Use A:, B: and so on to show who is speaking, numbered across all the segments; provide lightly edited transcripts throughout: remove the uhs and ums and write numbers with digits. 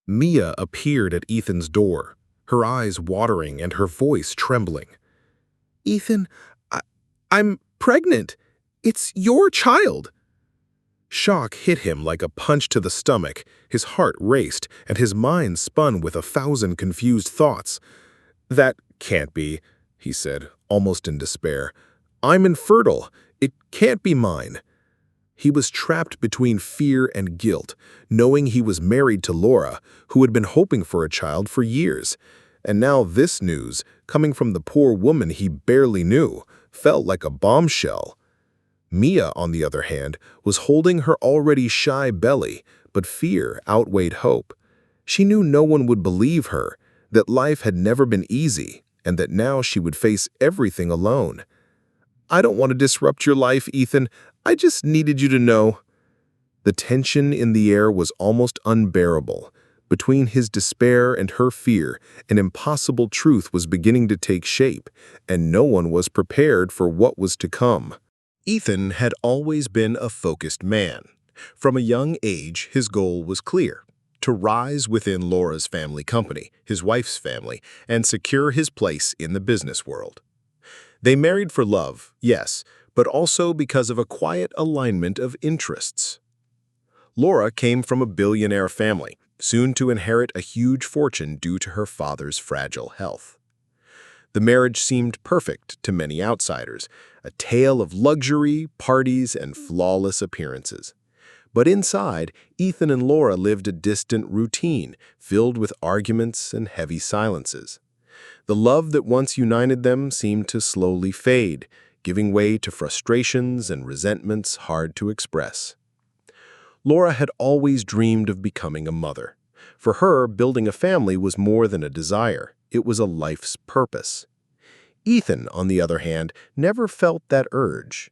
A: Mia appeared at Ethan's door, her eyes watering and her voice trembling. "Ethan, I I'm pregnant. It's your child." Shock hit him like a punch to the stomach. His heart raced, and his mind spun with 1,000 confused thoughts. "That can't be," he said, almost in despair. "I'm infertile. It can't be mine." He was trapped between fear and guilt, knowing he was married to Laura, who had been hoping for a child for years. And now this news, coming from the poor woman he barely knew, felt like a bombshell. Mia, on the other hand, was holding her already shy belly, but fear outweighed hope. She knew no one would believe her, that life had never been easy, and that now she would face everything alone. "I don't want to disrupt your life, Ethan. I just needed you to know." The tension in the air was almost unbearable. Between his despair and her fear, an impossible truth was beginning to take shape, and no one was prepared for what was to come. Ethan had always been a focused man. From a young age, his goal was clear: to rise within Laura's family company, his wife's family, and secure his place in the business world. They married for love, yes, but also because of a quiet alignment of interests. Laura came from a billionaire family, soon to inherit a huge fortune due to her father's fragile health. The marriage seemed perfect to many outsiders, a tale of luxury, parties, and flawless appearances. But inside, Ethan and Laura lived a distant routine, filled with arguments and heavy silences. The love that once united them seemed to slowly fade, giving way to frustrations and resentments hard to express. Laura had always dreamed of becoming a mother. For her, building a family was more than a desire. It was a life's purpose. Ethan, on the other hand, never felt that urge.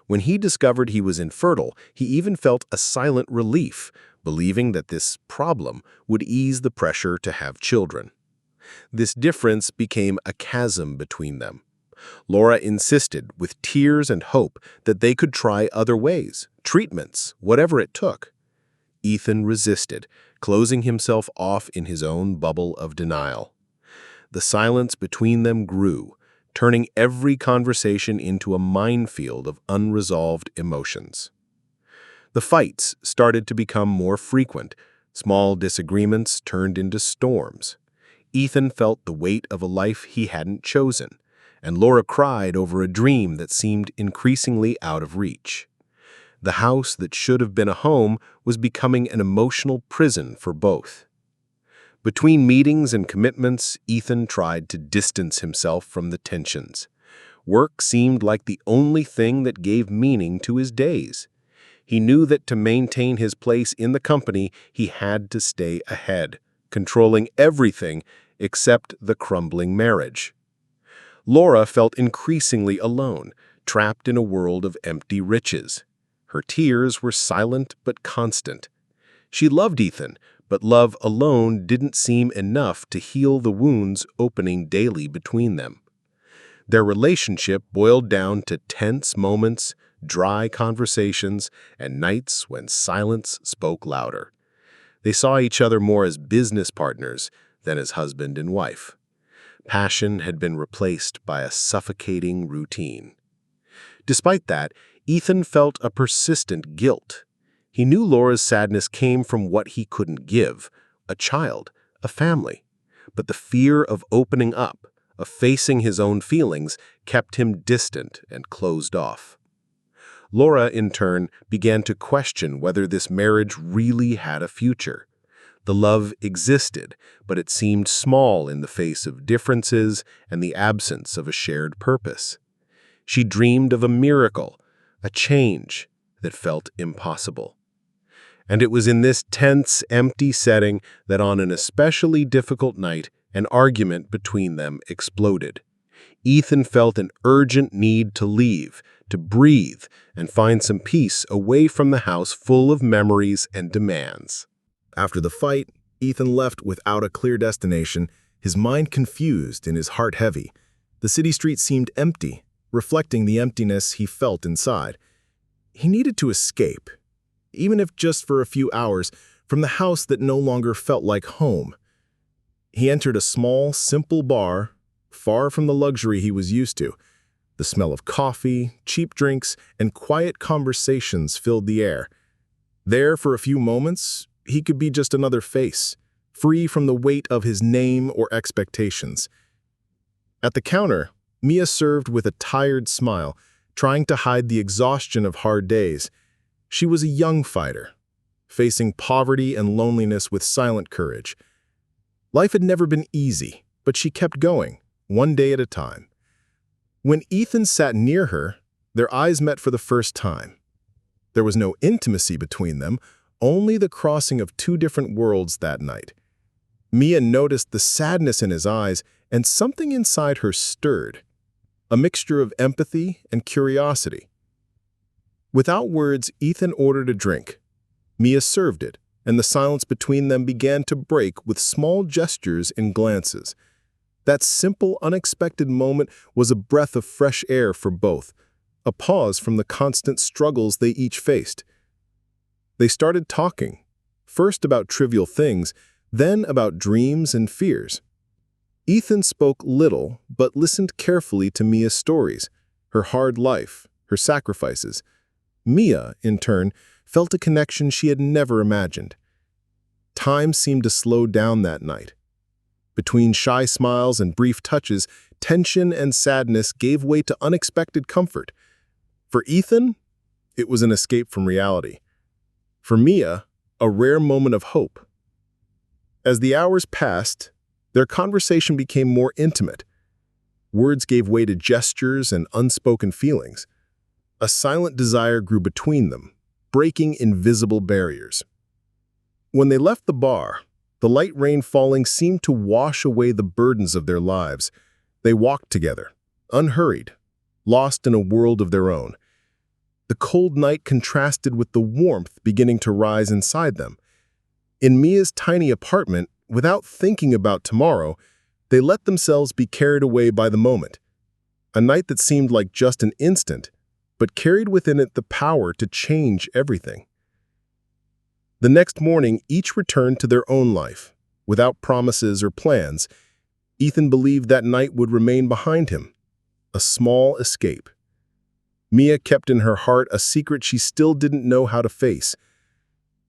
A: When he discovered he was infertile, he even felt a silent relief, believing that this problem would ease the pressure to have children. This difference became a chasm between them. Laura insisted, with tears and hope, that they could try other ways, treatments, whatever it took. Ethan resisted, closing himself off in his own bubble of denial. The silence between them grew, turning every conversation into a minefield of unresolved emotions. The fights started to become more frequent. Small disagreements turned into storms. Ethan felt the weight of a life he hadn't chosen, and Laura cried over a dream that seemed increasingly out of reach. The house that should have been a home was becoming an emotional prison for both. Between meetings and commitments, Ethan tried to distance himself from the tensions. Work seemed like the only thing that gave meaning to his days. He knew that to maintain his place in the company, he had to stay ahead, controlling everything except the crumbling marriage. Laura felt increasingly alone, trapped in a world of empty riches. Her tears were silent but constant. She loved Ethan, but love alone didn't seem enough to heal the wounds opening daily between them. Their relationship boiled down to tense moments, dry conversations, and nights when silence spoke louder. They saw each other more as business partners than as husband and wife. Passion had been replaced by a suffocating routine. Despite that, Ethan felt a persistent guilt. He knew Laura's sadness came from what he couldn't give: a child, a family. But the fear of opening up, of facing his own feelings, kept him distant and closed off. Laura, in turn, began to question whether this marriage really had a future. The love existed, but it seemed small in the face of differences and the absence of a shared purpose. She dreamed of a miracle, a change that felt impossible. And it was in this tense, empty setting that on an especially difficult night, an argument between them exploded. Ethan felt an urgent need to leave, to breathe, and find some peace away from the house full of memories and demands. After the fight, Ethan left without a clear destination, his mind confused and his heart heavy. The city streets seemed empty, reflecting the emptiness he felt inside. He needed to escape, even if just for a few hours,
B: from the house that no longer felt like home. He entered a small, simple bar, far from the luxury he was used to. The smell of coffee, cheap drinks, and quiet conversations filled the air. There, for a few moments, he could be just another face, free from the weight of his name or expectations. At the counter, Mia served with a tired smile, trying to hide the exhaustion of hard days. She was a young fighter, facing poverty and loneliness with silent courage. Life had never been easy, but she kept going, one day at a time. When Ethan sat near her, their eyes met for the first time. There was no intimacy between them, only the crossing of two different worlds that night. Mia noticed the sadness in his eyes, and something inside her stirred, a mixture of empathy and curiosity. Without words, Ethan ordered a drink. Mia served it, and the silence between them began to break with small gestures and glances. That simple, unexpected moment was a breath of fresh air for both, a pause from the constant struggles they each faced. They started talking, first about trivial things, then about dreams and fears. Ethan spoke little, but listened carefully to Mia's stories, her hard life, her sacrifices. Mia, in turn, felt a connection she had never imagined. Time seemed to slow down that night. Between shy smiles and brief touches, tension and sadness gave way to unexpected comfort. For Ethan, it was an escape from reality. For Mia, a rare moment of hope. As the hours passed, their conversation became more intimate. Words gave way to gestures and unspoken feelings. A silent desire grew between them, breaking invisible barriers. When they left the bar, the light rain falling seemed to wash away the burdens of their lives. They walked together, unhurried, lost in a world of their own. The cold night contrasted with the warmth beginning to rise inside them. In Mia's tiny apartment, without thinking about tomorrow, they let themselves be carried away by the moment. A night that seemed like just an instant, but carried within it the power to change everything. The next morning, each returned to their own life, without promises or plans. Ethan believed that night would remain behind him, a small escape. Mia kept in her heart a secret she still didn't know how to face.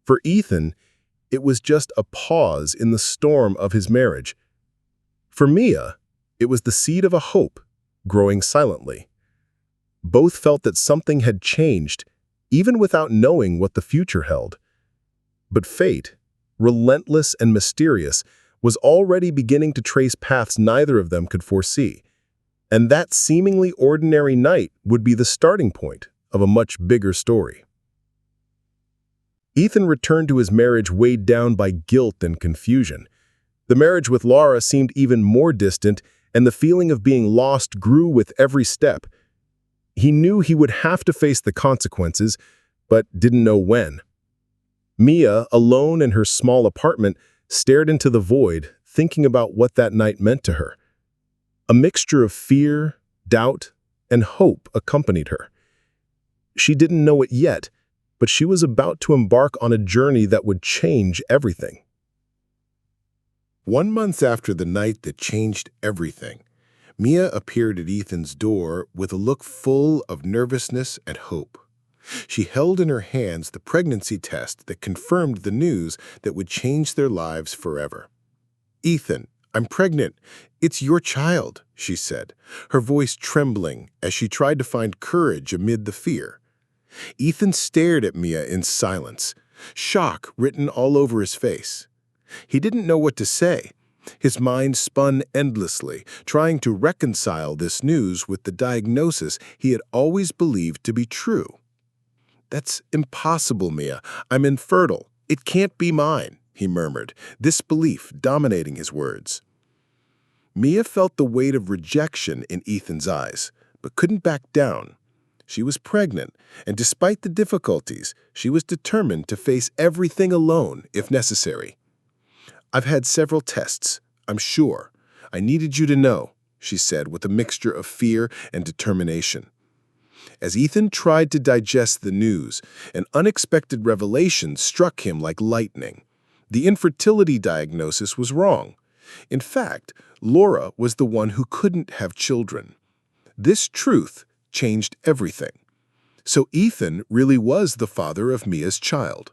B: For Ethan, it was just a pause in the storm of his marriage. For Mia, it was the seed of a hope, growing silently. Both felt that something had changed, even without knowing what the future held. But fate, relentless and mysterious, was already beginning to trace paths neither of them could foresee. And that seemingly ordinary night would be the starting point of a much bigger story. Ethan returned to his marriage weighed down by guilt and confusion. The marriage with Laura seemed even more distant, and the feeling of being lost grew with every step. He knew he would have to face the consequences, but didn't know when. Mia, alone in her small apartment, stared into the void, thinking about what that night meant to her. A mixture of fear, doubt, and hope accompanied her. She didn't know it yet, but she was about to embark on a journey that would change everything.
A: 1 month after the night that changed everything, Mia appeared at Ethan's door with a look full of nervousness and hope. She held in her hands the pregnancy test that confirmed the news that would change their lives forever. "Ethan, I'm pregnant. It's your child," she said, her voice trembling as she tried to find courage amid the fear. Ethan stared at Mia in silence, shock written all over his face. He didn't know what to say. His mind spun endlessly, trying to reconcile this news with the diagnosis he had always believed to be true. "That's impossible, Mia. I'm infertile. It can't be mine," he murmured, disbelief dominating his words. Mia felt the weight of rejection in Ethan's eyes, but couldn't back down. She was pregnant, and despite the difficulties, she was determined to face everything alone if necessary. "I've had several tests, I'm sure. I needed you to know," she said with a mixture of fear and determination.
B: As Ethan tried to digest the news, an unexpected revelation struck him like lightning. The infertility diagnosis was wrong. In fact, Laura was the one who couldn't have children. This truth changed everything. So Ethan really was the father of Mia's child.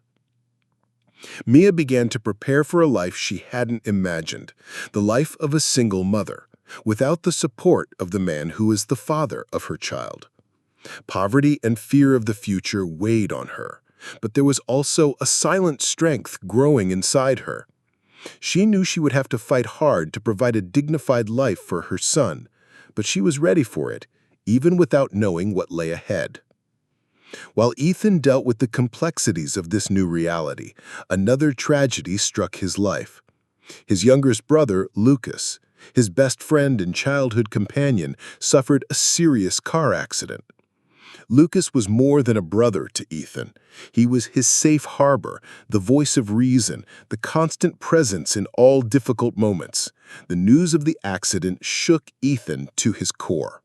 B: Mia began to prepare for a life she hadn't imagined, the life of a single mother, without the support of the man who is the father of her child. Poverty and fear of the future weighed on her, but there was also a silent strength growing inside her. She knew she would have to fight hard to provide a dignified life for her son, but she was ready for it, even without knowing what lay ahead. While Ethan dealt with the complexities of this new reality, another tragedy struck his life. His youngest brother, Lucas, his best friend and childhood companion, suffered a serious car accident. Lucas was more than a brother to Ethan. He was his safe harbor, the voice of reason, the constant presence in all difficult moments. The news of the accident shook Ethan to his core.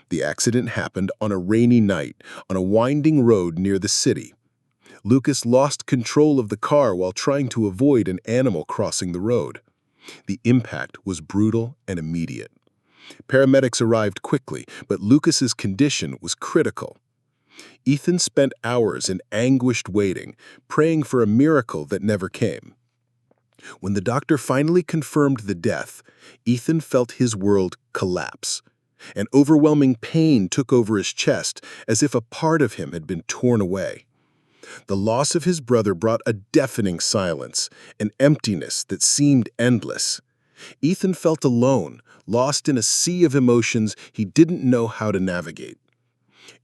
B: The accident happened on a rainy night on a winding road near the city. Lucas lost control of the car while trying to avoid an animal crossing the road. The impact was brutal and immediate. Paramedics arrived quickly, but Lucas's condition was critical. Ethan spent hours in anguished waiting, praying for a miracle that never came. When the doctor finally confirmed the death, Ethan felt his world collapse. An overwhelming pain took over his chest, as if a part of him had been torn away. The loss of his brother brought a deafening silence, an emptiness that seemed endless. Ethan felt alone, lost in a sea of emotions he didn't know how to navigate.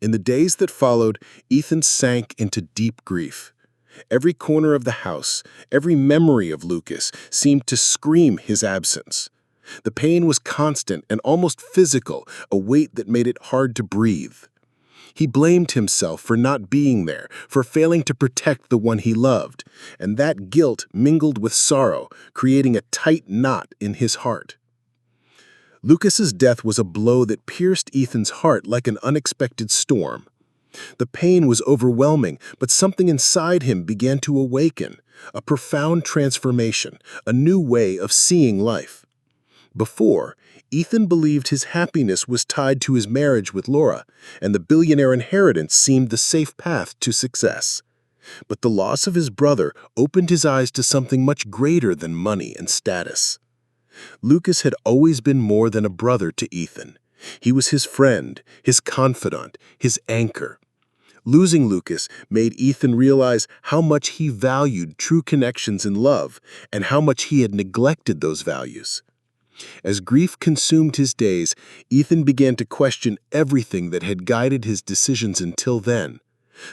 B: In the days that followed, Ethan sank into deep grief. Every corner of the house, every memory of Lucas seemed to scream his absence. The pain was constant and almost physical, a weight that made it hard to breathe. He blamed himself for not being there, for failing to protect the one he loved, and that guilt mingled with sorrow, creating a tight knot in his heart. Lucas's death was a blow that pierced Ethan's heart like an unexpected storm. The pain was overwhelming, but something inside him began to awaken, a profound transformation, a new way of seeing life. Before, Ethan believed his happiness was tied to his marriage with Laura, and the billionaire inheritance seemed the safe path to success. But the loss of his brother opened his eyes to something much greater than money and status. Lucas had always been more than a brother to Ethan. He was his friend, his confidant, his anchor. Losing Lucas made Ethan realize how much he valued true connections and love, and how much he had neglected those values. As grief consumed his days, Ethan began to question everything that had guided his decisions until then.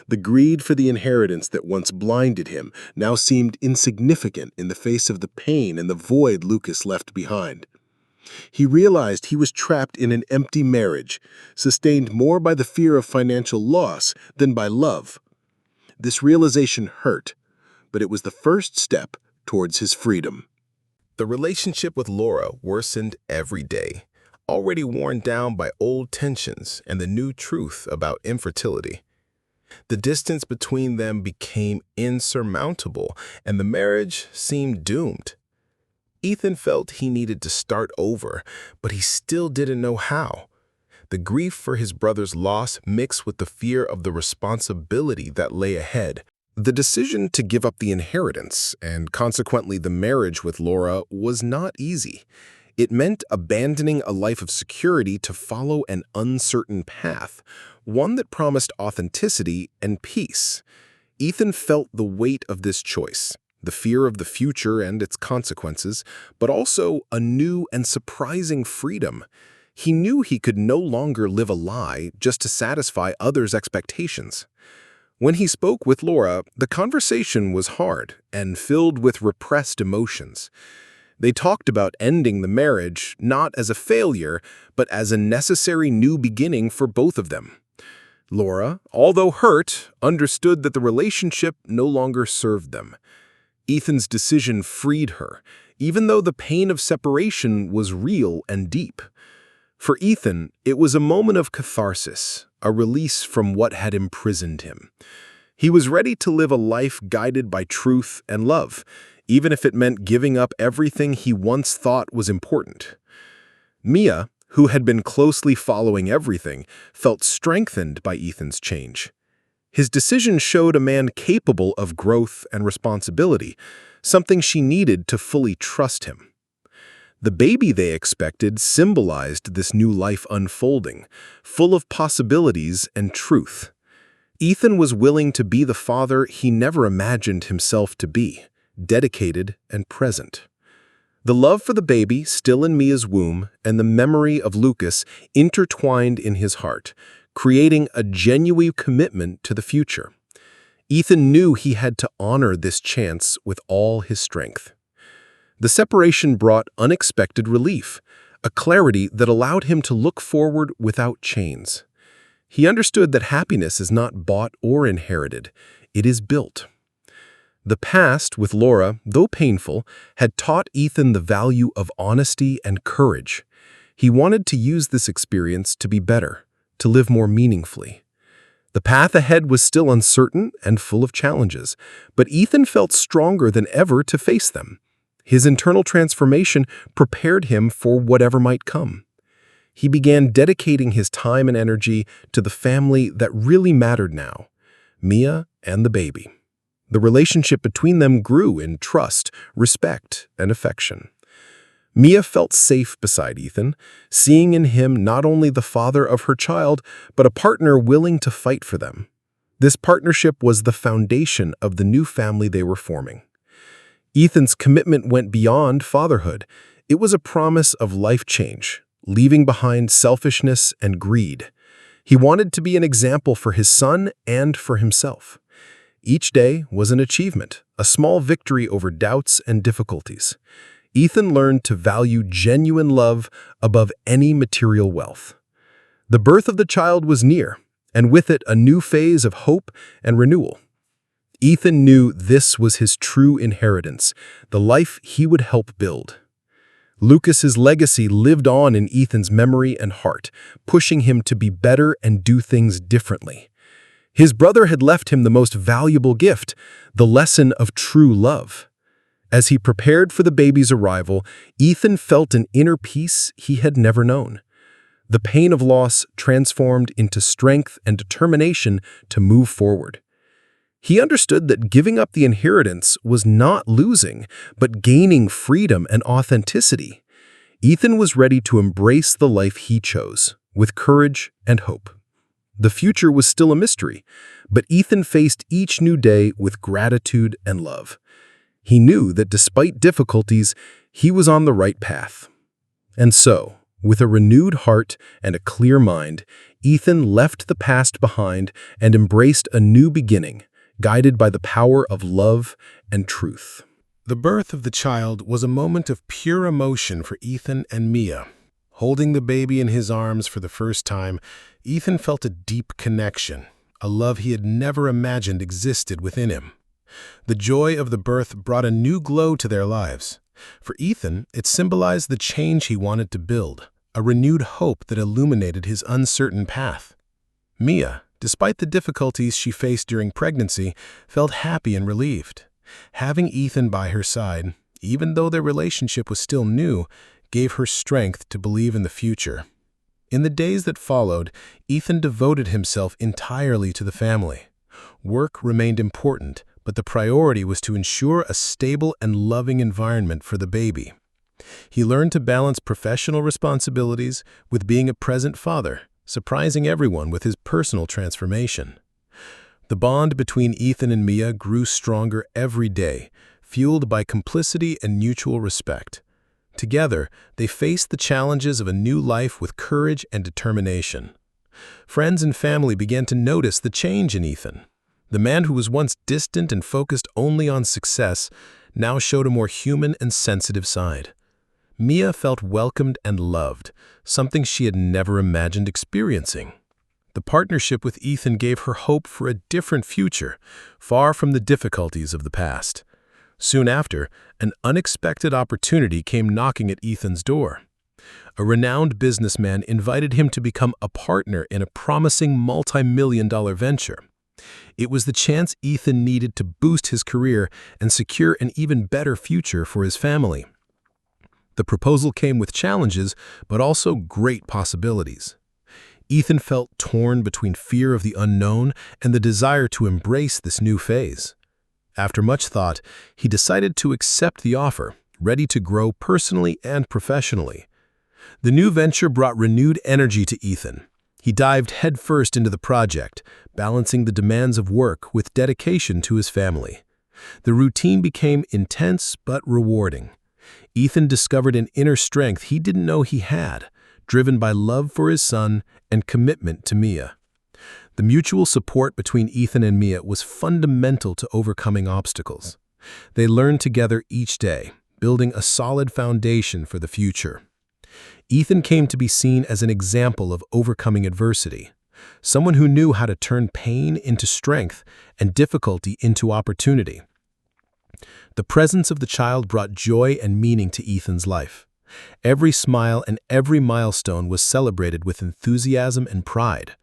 B: The greed for the inheritance that once blinded him now seemed insignificant in the face of the pain and the void Lucas left behind. He realized he was trapped in an empty marriage, sustained more by the fear of financial loss than by love. This realization hurt, but it was the first step towards his freedom. The relationship with Laura worsened every day, already worn down by old tensions and the new truth about infertility. The distance between them became insurmountable, and the marriage seemed doomed. Ethan felt he needed to start over, but he still didn't know how. The grief for his brother's loss mixed with the fear of the responsibility that lay ahead. The decision to give up the inheritance, and consequently the marriage with Laura, was not easy. It meant abandoning a life of security to follow an uncertain path, one that promised authenticity and peace. Ethan felt the weight of this choice, the fear of the future and its consequences, but also a new and surprising freedom. He knew he could no longer live a lie just to satisfy others' expectations. When he spoke with Laura, the conversation was hard and filled with repressed emotions. They talked about ending the marriage not as a failure, but as a necessary new beginning for both of them. Laura, although hurt, understood that the relationship no longer served them. Ethan's decision freed her, even though the pain of separation was real and deep. For Ethan, it was a moment of catharsis, a release from what had imprisoned him. He was ready to live a life guided by truth and love, even if it meant giving up everything he once thought was important. Mia, who had been closely following everything, felt strengthened by Ethan's change. His decision showed a man capable of growth and responsibility, something she needed to fully trust him. The baby they expected symbolized this new life unfolding, full of possibilities and truth. Ethan was willing to be the father he never imagined himself to be, dedicated and present. The love for the baby still in Mia's womb and the memory of Lucas intertwined in his heart, creating a genuine commitment to the future. Ethan knew he had to honor this chance with all his strength. The separation brought unexpected relief, a clarity that allowed him to look forward without chains. He understood that happiness is not bought or inherited, it is built. The past with Laura, though painful, had taught Ethan the value of honesty and courage. He wanted to use this experience to be better, to live more meaningfully. The path ahead was still uncertain and full of challenges, but Ethan felt stronger than ever to face them. His internal transformation prepared him for whatever might come. He began dedicating his time and energy to the family that really mattered now, Mia and the baby. The relationship between them grew in trust, respect, and affection. Mia felt safe beside Ethan, seeing in him not only the father of her child, but a partner willing to fight for them. This partnership was the foundation of the new family they were forming. Ethan's commitment went beyond fatherhood. It was a promise of life change, leaving behind selfishness and greed. He wanted to be an example for his son and for himself. Each day was an achievement, a small victory over doubts and difficulties. Ethan learned to value genuine love above any material wealth. The birth of the child was near, and with it a new phase of hope and renewal. Ethan knew this was his true inheritance, the life he would help build. Lucas's legacy lived on in Ethan's memory and heart, pushing him to be better and do things differently. His brother had left him the most valuable gift, the lesson of true love. As he prepared for the baby's arrival, Ethan felt an inner peace he had never known. The pain of loss transformed into strength and determination to move forward. He understood that giving up the inheritance was not losing, but gaining freedom and authenticity. Ethan was ready to embrace the life he chose, with courage and hope. The future was still a mystery, but Ethan faced each new day with gratitude and love. He knew that despite difficulties, he was on the right path. And so, with a renewed heart and a clear mind, Ethan left the past behind and embraced a new beginning, guided by the power of love and truth. The birth of the child was a moment of pure emotion for Ethan and Mia. Holding the baby in his arms for the first time, Ethan felt a deep connection, a love he had never imagined existed within him. The joy of the birth brought a new glow to their lives. For Ethan, it symbolized the change he wanted to build, a renewed hope that illuminated his uncertain path. Mia, despite the difficulties she faced during pregnancy, felt happy and relieved. Having Ethan by her side, even though their relationship was still new, gave her strength to believe in the future. In the days that followed, Ethan devoted himself entirely to the family. Work remained important, but the priority was to ensure a stable and loving environment for the baby. He learned to balance professional responsibilities with being a present father, surprising everyone with his personal transformation. The bond between Ethan and Mia grew stronger every day, fueled by complicity and mutual respect. Together, they faced the challenges of a new life with courage and determination. Friends and family began to notice the change in Ethan. The man who was once distant and focused only on success now showed a more human and sensitive side. Mia felt welcomed and loved, something she had never imagined experiencing. The partnership with Ethan gave her hope for a different future, far from the difficulties of the past. Soon after, an unexpected opportunity came knocking at Ethan's door.
C: A renowned businessman invited him to become a partner in a promising multi-million-dollar venture. It was the chance Ethan needed to boost his career and secure an even better future for his family. The proposal came with challenges, but also great possibilities. Ethan felt torn between fear of the unknown and the desire to embrace this new phase. After much thought, he decided to accept the offer, ready to grow personally and professionally. The new venture brought renewed energy to Ethan. He dived headfirst into the project, balancing the demands of work with dedication to his family. The routine became intense but rewarding. Ethan discovered an inner strength he didn't know he had, driven by love for his son and commitment to Mia. The mutual support between Ethan and Mia was fundamental to overcoming obstacles. They learned together each day, building a solid foundation for the future. Ethan came to be seen as an example of overcoming adversity, someone who knew how to turn pain into strength and difficulty into opportunity. The presence of the child brought joy and meaning to Ethan's life. Every smile and every milestone was celebrated with enthusiasm and pride.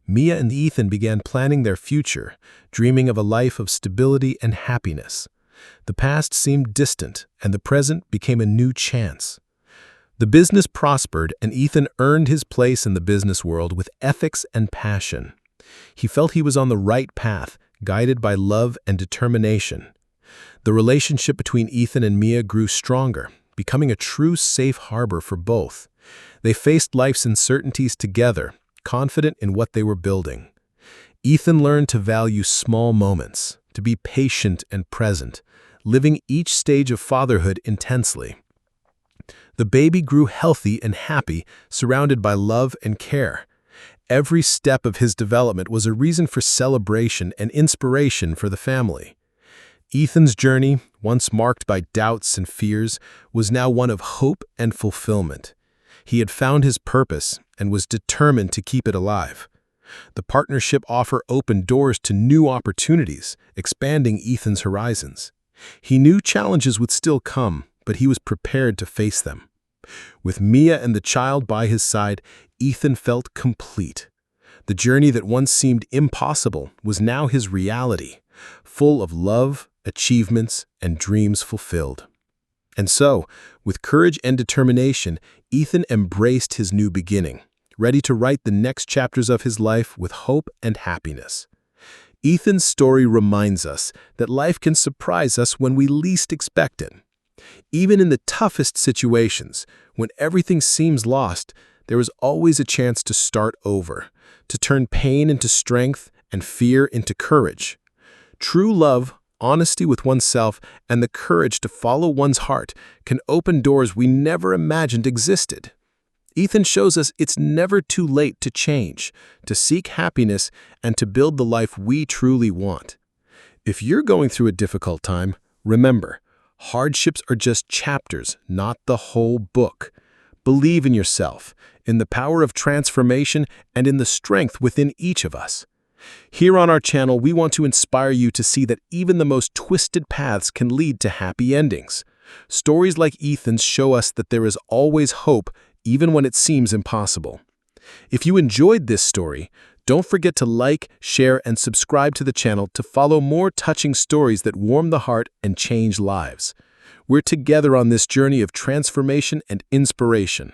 C: Mia and Ethan began planning their future, dreaming of a life of stability and happiness. The past seemed distant, and the present became a new chance. The business prospered, and Ethan earned his place in the business world with ethics and passion. He felt he was on the right path, guided by love and determination. The relationship between Ethan and Mia grew stronger, becoming a true safe harbor for both. They faced life's uncertainties together, confident in what they were building. Ethan learned to value small moments, to be patient and present, living each stage of fatherhood intensely. The baby grew healthy and happy, surrounded by love and care. Every step of his development was a reason for celebration and inspiration for the family. Ethan's journey, once marked by doubts and fears, was now one of hope and fulfillment. He had found his purpose and was determined to keep it alive. The partnership offer opened doors to new opportunities, expanding Ethan's horizons. He knew challenges would still come, but he was prepared to face them. With Mia and the child by his side, Ethan felt complete. The journey that once seemed impossible was now his reality, full of love, achievements, and dreams fulfilled. And so, with courage and determination, Ethan embraced his new beginning, ready to write the next chapters of his life with hope and happiness. Ethan's story reminds us that life can surprise us when we least expect it. Even in the toughest situations, when everything seems lost, there is always a chance to start over, to turn pain into strength and fear into courage. True love, honesty with oneself, and the courage to follow one's heart can open doors we never imagined existed. Ethan shows us it's never too late to change, to seek happiness, and to build the life we truly want. If you're going through a difficult time, remember, hardships are just chapters, not the whole book. Believe in yourself, in the power of transformation, and in the strength within each of us. Here on our channel, we want to inspire you to see that even the most twisted paths can lead to happy endings. Stories like Ethan's show us that there is always hope, even when it seems impossible. If you enjoyed this story, don't forget to like, share, and subscribe to the channel to follow more touching stories that warm the heart and change lives. We're together on this journey of transformation and inspiration.